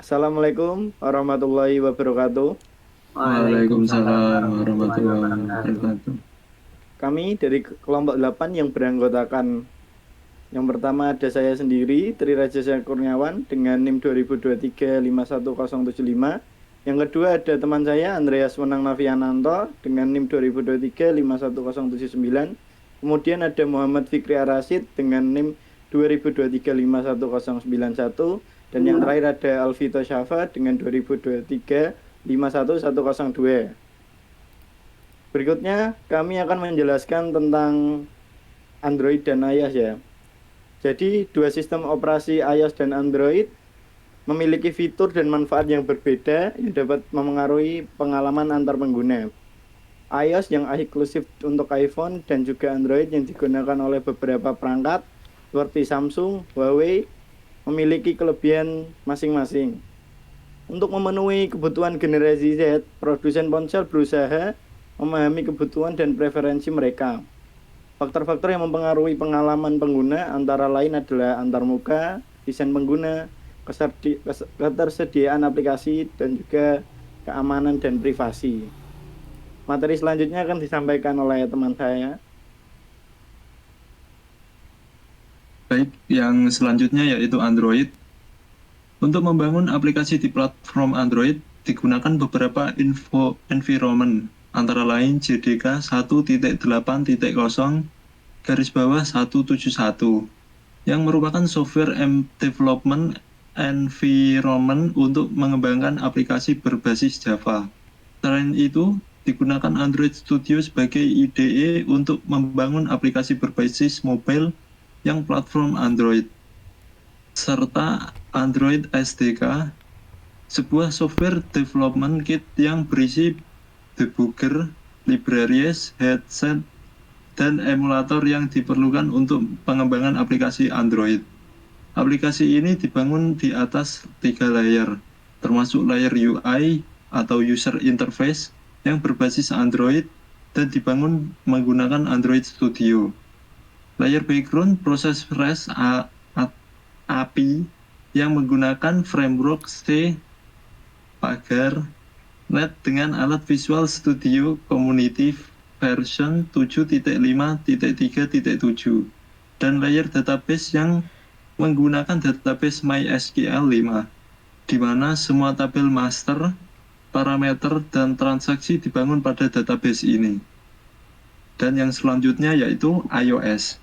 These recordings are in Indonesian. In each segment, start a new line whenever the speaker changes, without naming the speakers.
Assalamualaikum warahmatullahi wabarakatuh.
Waalaikumsalam
Waalaikumsalam
warahmatullahi
warahmatullahi
wabarakatuh.
wabarakatuh.
Kami dari kelompok 8 yang beranggotakan yang pertama ada saya sendiri, Tri Raja Kurniawan dengan NIM 2023 51075. Yang kedua ada teman saya Andreas Wenang Naviananto dengan NIM 2023 51079. Kemudian ada Muhammad Fikri Arasid dengan NIM 2023 51091. Dan yang terakhir ada Alvito Syafa dengan 2023 51102. Berikutnya kami akan menjelaskan tentang Android dan iOS ya. Jadi dua sistem operasi iOS dan Android memiliki fitur dan manfaat yang berbeda yang dapat memengaruhi pengalaman antar pengguna. iOS yang eksklusif untuk iPhone dan juga Android yang digunakan oleh beberapa perangkat seperti Samsung, Huawei memiliki kelebihan masing-masing. Untuk memenuhi kebutuhan generasi Z, produsen ponsel berusaha memahami kebutuhan dan preferensi mereka. Faktor-faktor yang mempengaruhi pengalaman pengguna antara lain adalah antarmuka, desain pengguna, ketersediaan aplikasi, dan juga keamanan dan privasi. Materi selanjutnya akan disampaikan oleh teman saya.
Baik, yang selanjutnya yaitu Android. Untuk membangun aplikasi di platform Android, digunakan beberapa environment, antara lain JDK 1.8.0 garis bawah 171, yang merupakan software development environment untuk mengembangkan aplikasi berbasis Java. Selain itu, digunakan Android Studio sebagai IDE untuk membangun aplikasi berbasis mobile yang platform Android, serta Android SDK, sebuah software development kit yang berisi debugger, libraries, headset, dan emulator yang diperlukan untuk pengembangan aplikasi Android. Aplikasi ini dibangun di atas 3 layer, termasuk layer UI atau User Interface yang berbasis Android dan dibangun menggunakan Android Studio. Layer background proses REST API yang menggunakan framework C Pagar Net dengan alat Visual Studio Community version 7.5.3.7 dan layer database yang menggunakan database MySQL 5, di mana semua tabel master, parameter, dan transaksi dibangun pada database ini. Dan yang selanjutnya yaitu iOS.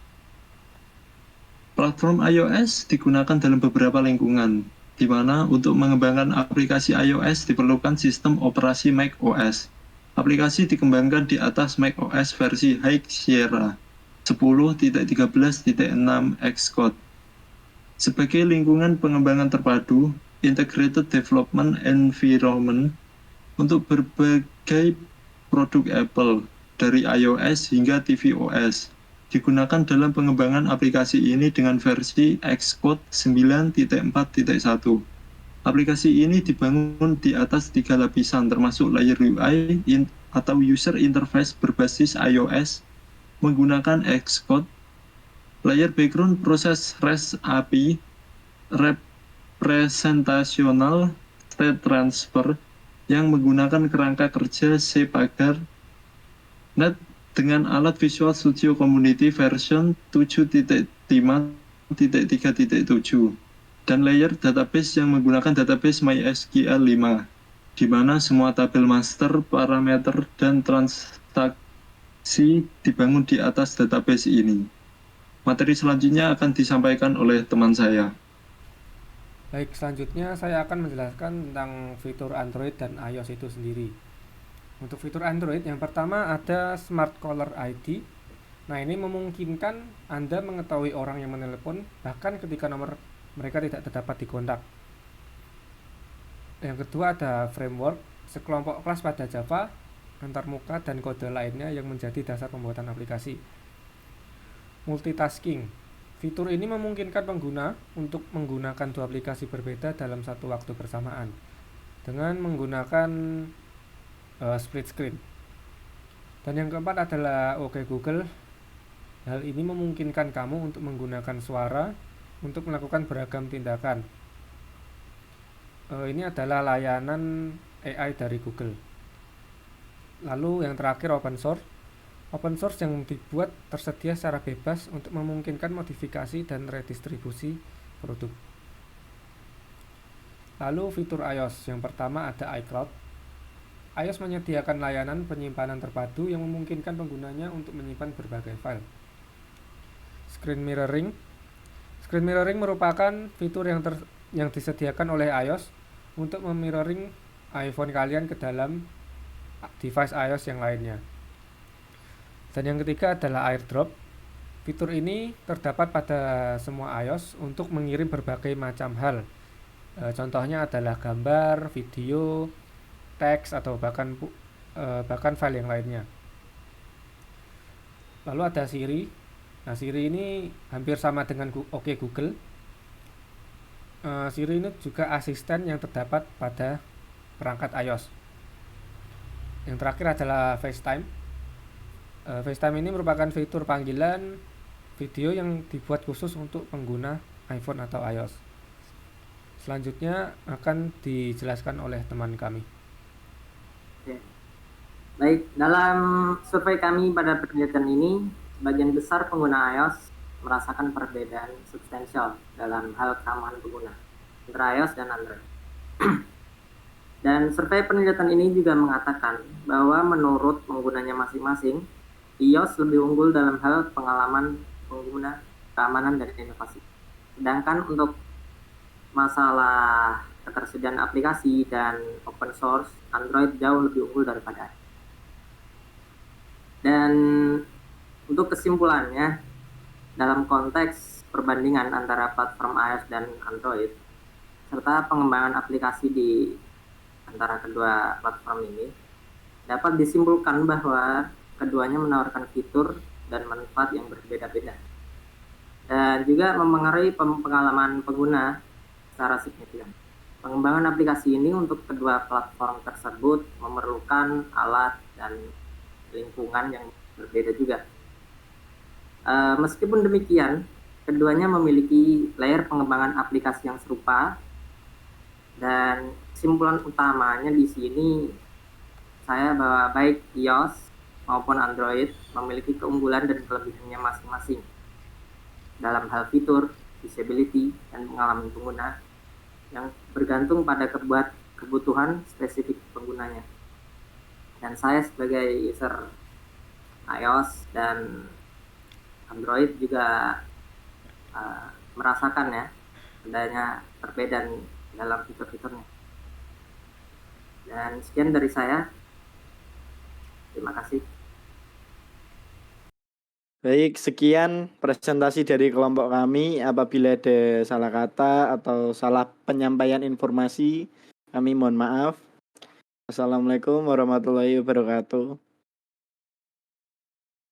Platform iOS digunakan dalam beberapa lingkungan, di mana untuk mengembangkan aplikasi iOS diperlukan sistem operasi macOS. Aplikasi dikembangkan di atas macOS versi High Sierra 10.13.6 Xcode. Sebagai lingkungan pengembangan terpadu, Integrated Development Environment untuk berbagai produk Apple, dari iOS hingga tvOS, digunakan dalam pengembangan aplikasi ini dengan versi Xcode 9.4.1. Aplikasi ini dibangun di atas 3 lapisan, termasuk layer UI atau User Interface berbasis iOS menggunakan Xcode, layer background proses REST API, representational state transfer yang menggunakan kerangka kerja C Pagar Net dengan alat Visual Studio Community version 7.5.3.7 dan layer database yang menggunakan database MySQL 5, di mana semua tabel master, parameter, dan transaksi dibangun di atas database ini. Materi selanjutnya akan disampaikan oleh teman saya.
Baik, selanjutnya saya akan menjelaskan tentang fitur Android dan iOS itu sendiri. Untuk fitur Android, yang pertama ada Smart Caller ID. Nah, ini memungkinkan Anda mengetahui orang yang menelepon bahkan ketika nomor mereka tidak terdapat di kontak. Yang kedua ada framework, sekelompok kelas pada Java, antarmuka, dan kode lainnya yang menjadi dasar pembuatan aplikasi. Multitasking. Fitur ini memungkinkan pengguna untuk menggunakan dua aplikasi berbeda dalam satu waktu bersamaan dengan menggunakan split screen. Dan yang keempat adalah OK Google. Hal ini memungkinkan kamu untuk menggunakan suara untuk melakukan beragam tindakan. Ini adalah layanan AI dari Google. Lalu yang terakhir open source. Open source yang dibuat tersedia secara bebas untuk memungkinkan modifikasi dan redistribusi produk. Lalu fitur iOS. Yang pertama ada iCloud. iOS menyediakan layanan penyimpanan terpadu yang memungkinkan penggunanya untuk menyimpan berbagai file. Screen mirroring. Screen mirroring merupakan fitur yang disediakan oleh iOS untuk memirroring iPhone kalian ke dalam device iOS yang lainnya. Dan yang ketiga adalah AirDrop. Fitur ini terdapat pada semua iOS untuk mengirim berbagai macam hal. Contohnya adalah gambar, video, teks atau bahkan file yang lainnya. Lalu ada Siri. Nah, Siri ini hampir sama dengan OK Google. Siri ini juga asisten yang terdapat pada perangkat iOS. Yang terakhir adalah FaceTime. FaceTime ini merupakan fitur panggilan video yang dibuat khusus untuk pengguna iPhone atau iOS. Selanjutnya akan dijelaskan oleh teman kami.
Oke. Baik, dalam survei kami pada penelitian ini, sebagian besar pengguna iOS merasakan perbedaan substansial dalam hal keamanan pengguna antara iOS dan Android. Dan survei penelitian ini juga mengatakan bahwa menurut penggunanya masing-masing, iOS lebih unggul dalam hal pengalaman pengguna, keamanan, dan inovasi. Sedangkan untuk masalah ketersediaan aplikasi dan open source, Android jauh lebih unggul daripada. Dan untuk kesimpulannya, dalam konteks perbandingan antara platform iOS dan Android, serta pengembangan aplikasi di antara kedua platform ini, dapat disimpulkan bahwa keduanya menawarkan fitur dan manfaat yang berbeda-beda, dan juga memengaruhi pengalaman pengguna secara signifikan. Pengembangan aplikasi ini untuk kedua platform tersebut memerlukan alat dan lingkungan yang berbeda juga. Meskipun demikian, keduanya memiliki layer pengembangan aplikasi yang serupa, dan kesimpulan utamanya di sini saya bahwa baik iOS maupun Android memiliki keunggulan dan kelebihannya masing-masing dalam hal fitur, usability, dan pengalaman pengguna yang bergantung pada kebutuhan spesifik penggunanya. Dan saya sebagai user iOS dan Android juga merasakan ya adanya perbedaan dalam fitur-fiturnya. Dan sekian dari saya. Terima kasih.
Baik, sekian presentasi dari kelompok kami. Apabila ada salah kata atau salah penyampaian informasi, kami mohon maaf. Assalamualaikum warahmatullahi wabarakatuh.